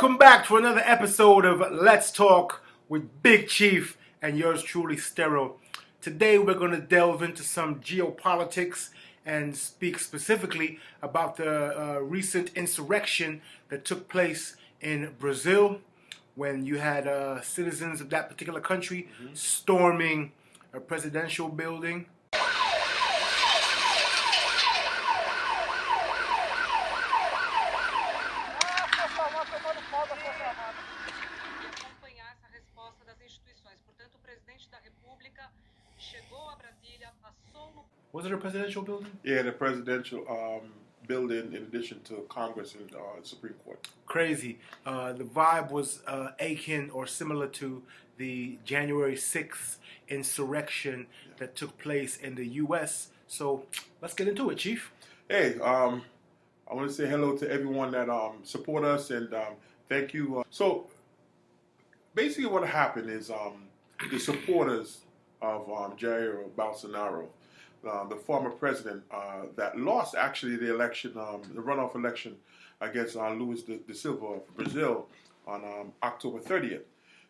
Welcome back to another episode of Let's Talk with Big Chief and yours truly, Stereo. Today we're going to delve into some geopolitics and speak specifically about the recent insurrection that took place in Brazil when you had citizens of that particular country storming a presidential building. Was it a presidential building? Yeah, the presidential building in addition to Congress and Supreme Court. Crazy. The vibe was akin or similar to the January 6th insurrection that took place in the U.S. So let's get into it, Chief. Hey, I want to say hello to everyone that support us and thank you. So basically what happened is the supporters of Jair Bolsonaro, the former president that lost actually the election, the runoff election against Luiz da Silva of Brazil on October 30th.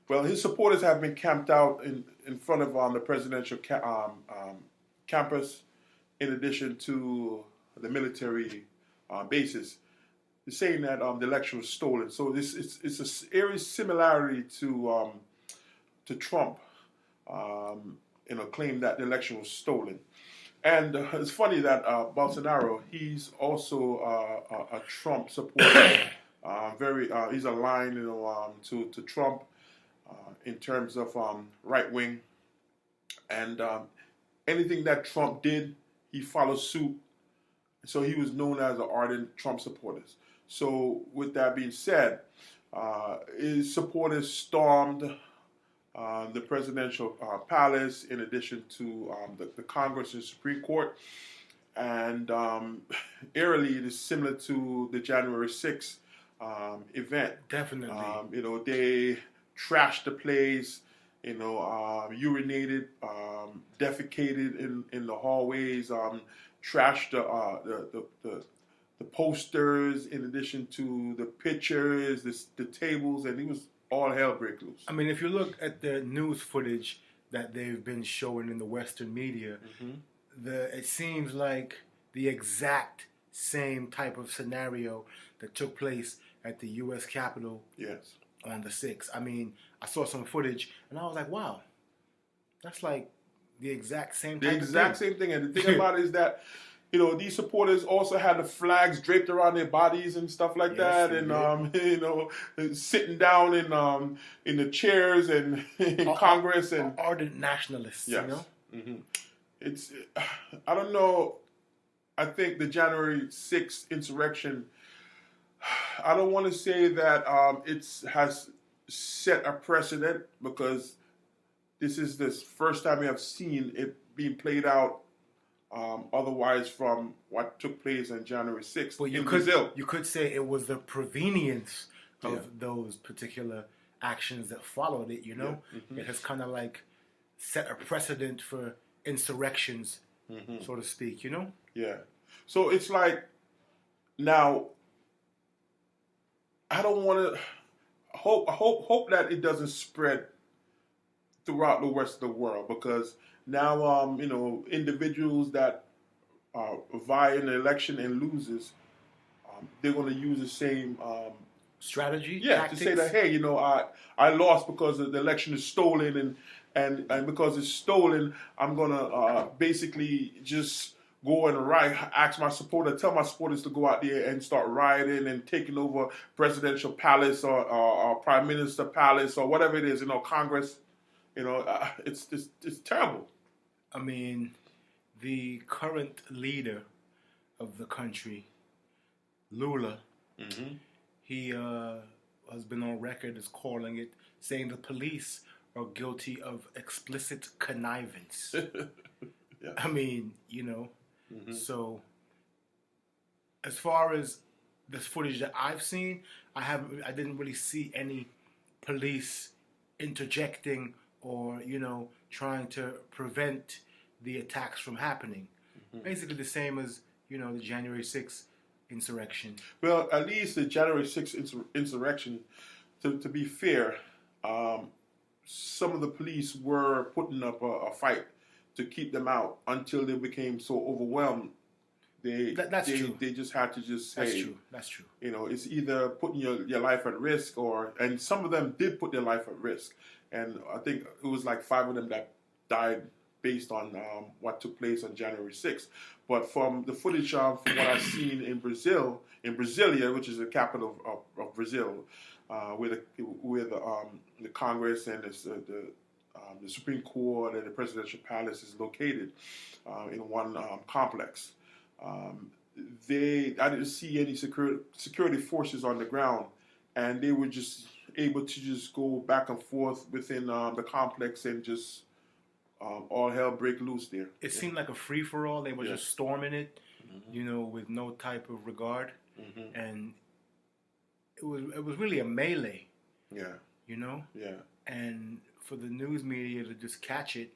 Well, his supporters have been camped out in front of the presidential campus, in addition to the military bases, saying that the election was stolen. So it's a eerie similarity to Trump, claim that the election was stolen. And it's funny that Bolsonaro, he's also a Trump supporter. He's aligned, to Trump in terms of right wing, and anything that Trump did, he followed suit. So he was known as an ardent Trump supporter. So with that being said, his supporters stormed the presidential palace, in addition to the Congress and Supreme Court, and eerily, it is similar to the January 6th event. Definitely. They trashed the place, urinated, defecated in the hallways, trashed the posters, in addition to the pictures, the tables, and it was all hell break loose. I mean, if you look at the news footage that they've been showing in the Western media, it seems like the exact same type of scenario that took place at the U.S. Capitol on the 6th. I mean, I saw some footage, and I was like, wow, that's like the exact same type same thing. And the thing about it is that, these supporters also had the flags draped around their bodies and stuff like that, and sitting down in the chairs and in Congress, and ardent nationalists. Yes. It's, I don't know. I think the January 6th insurrection, I don't want to say that it has set a precedent, because this is the first time we have seen it being played out. Otherwise, from what took place on January 6th in Brazil. You could say it was the provenience of those particular actions that followed it, It has kind of like set a precedent for insurrections, so to speak, Yeah. So it's like, now, I don't want to hope that it doesn't spread throughout the rest of the world, because now, individuals that vie in the election and loses, they're going to use the same strategy, tactics. To say that, hey, I lost because the election is stolen, and because it's stolen, I'm going to basically just go and tell my supporters to go out there and start rioting and taking over presidential palace or prime minister palace or whatever it is, Congress. It's terrible. I mean, the current leader of the country, Lula, he has been on record as saying the police are guilty of explicit connivance. I mean, so as far as this footage that I've seen, I didn't really see any police interjecting or, trying to prevent the attacks from happening. Basically the same as, the January 6th insurrection? Well, at least the January 6th insurrection, to be fair, some of the police were putting up a fight to keep them out until they became so overwhelmed. That's true. They just had to just say, That's true. You know, it's either putting your life at risk and some of them did put their life at risk. And I think it was like 5 of them that died based on what took place on January 6th. But from the footage from what I've seen in Brasilia, which is the capital of Brazil, where the Congress and the Supreme Court and the presidential palace is located in one complex. I didn't see any security forces on the ground, and they were just able to just go back and forth within the complex and just all hell break loose there. It seemed like a free-for-all. They were just storming it, you know, with no type of regard, and it was really a melee. Yeah. You know. Yeah. And for the news media to just catch it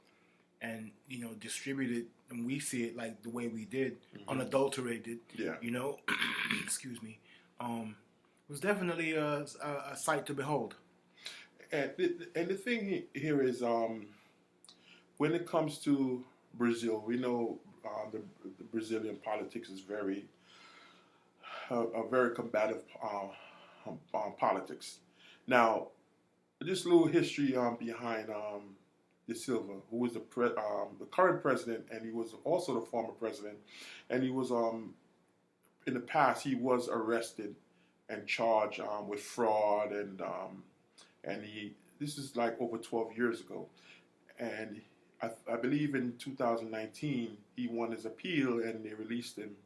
and, you know, distribute it, and we see it like the way we did, unadulterated. Yeah. You know, excuse me. It was definitely a sight to behold. And the thing here is, when it comes to Brazil, we know the Brazilian politics is very combative politics. Now, this little history behind De Silva, who was the current president, and he was also the former president, and he was in the past he was arrested and charged with fraud, and this is like over 12 years ago, and I believe in 2019 he won his appeal and they released him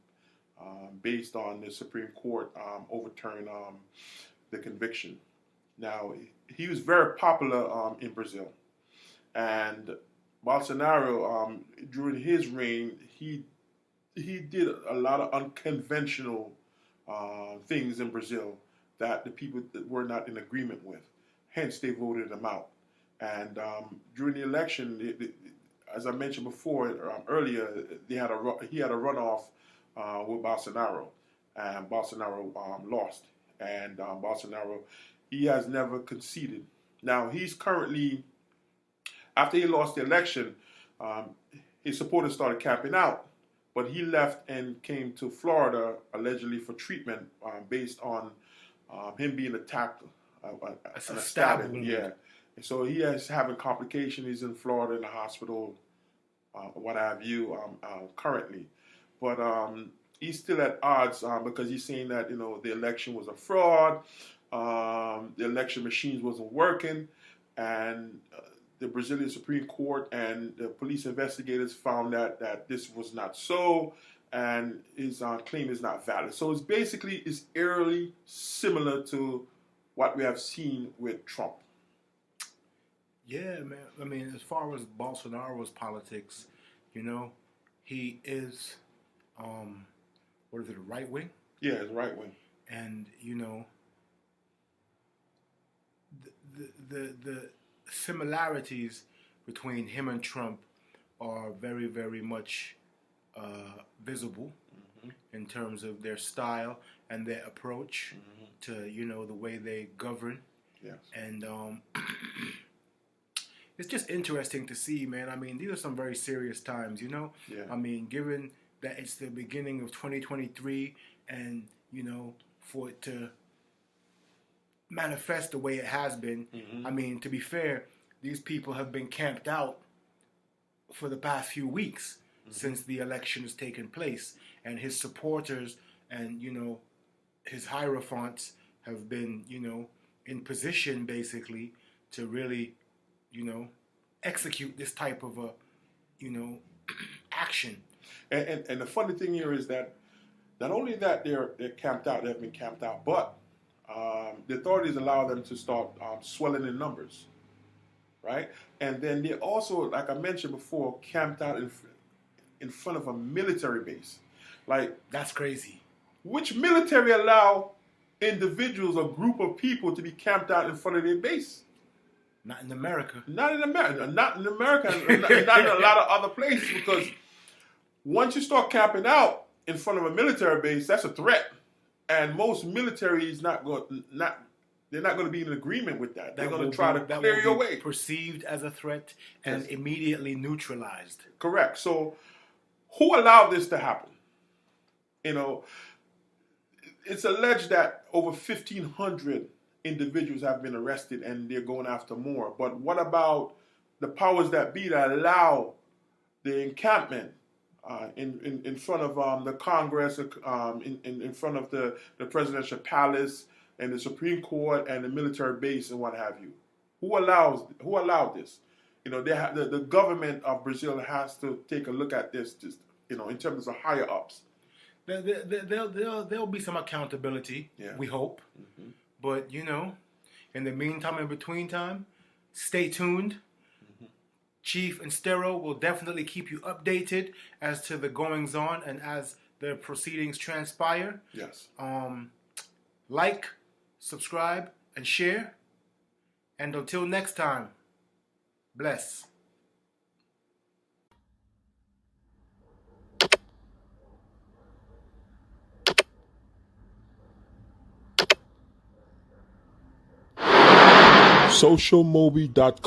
based on the Supreme Court overturned the conviction. Now, he was very popular in Brazil, and Bolsonaro during his reign he did a lot of unconventional things in Brazil that the people that were not in agreement with. Hence, they voted him out. And during the election, as I mentioned before earlier, he had a runoff with Bolsonaro, and Bolsonaro lost. And Bolsonaro, he has never conceded. Now he's currently, after he lost the election, his supporters started camping out, but he left and came to Florida allegedly for treatment based on him being attacked. A stab wound. Yeah. And so he is having complications. He's in Florida in the hospital, what have you, currently. But he's still at odds because he's saying that, you know, the election was a fraud, the election machines wasn't working, and the Brazilian Supreme Court and the police investigators found that this was not so, and his claim is not valid. So it's eerily similar to what we have seen with Trump. Yeah, man. I mean, as far as Bolsonaro's politics, you know, he is, right wing? Yeah, it's right wing. And, you know, the similarities between him and Trump are very, very much visible in terms of their style and their approach to, you know, the way they govern. Yes. And it's just interesting to see, man. I mean, these are some very serious times, you know? Yeah. I mean, given that it's the beginning of 2023 and, you know, for it to manifest the way it has been, I mean, to be fair, these people have been camped out for the past few weeks since the election has taken place. And his supporters and, you know, his hierophants have been, you know, in position basically to really, you know, execute this type of a, you know, action. And the funny thing here is that not only that they're camped out, they've been camped out, but the authorities allow them to start swelling in numbers, right? And then they also, like I mentioned before, camped out in front of a military base. Like, that's crazy. Which military allow individuals, a group of people, to be camped out in front of their base? Not in America. Not in America. Not in America. Not in a lot of other places, because once you start camping out, in front of a military base, that's a threat, and most militaries they're not going to be in agreement with that. They're going to try to clear your way. Perceived as a threat and immediately neutralized. Correct. So, who allowed this to happen? You know, it's alleged that over 1,500 individuals have been arrested, and they're going after more. But what about the powers that be that allow the encampment in front of the Congress, in front of the presidential palace and the Supreme Court and the military base and what have you? Who allowed this? You know, the government of Brazil has to take a look at this, just, you know, in terms of higher ups. There'll be some accountability, we hope. Mm-hmm. But, you know, in the meantime, in between time, stay tuned. Mm-hmm. Chief and Stero will definitely keep you updated as to the goings on and as the proceedings transpire. Yes. Like, subscribe, and share. And until next time, bless. Socialmobie.com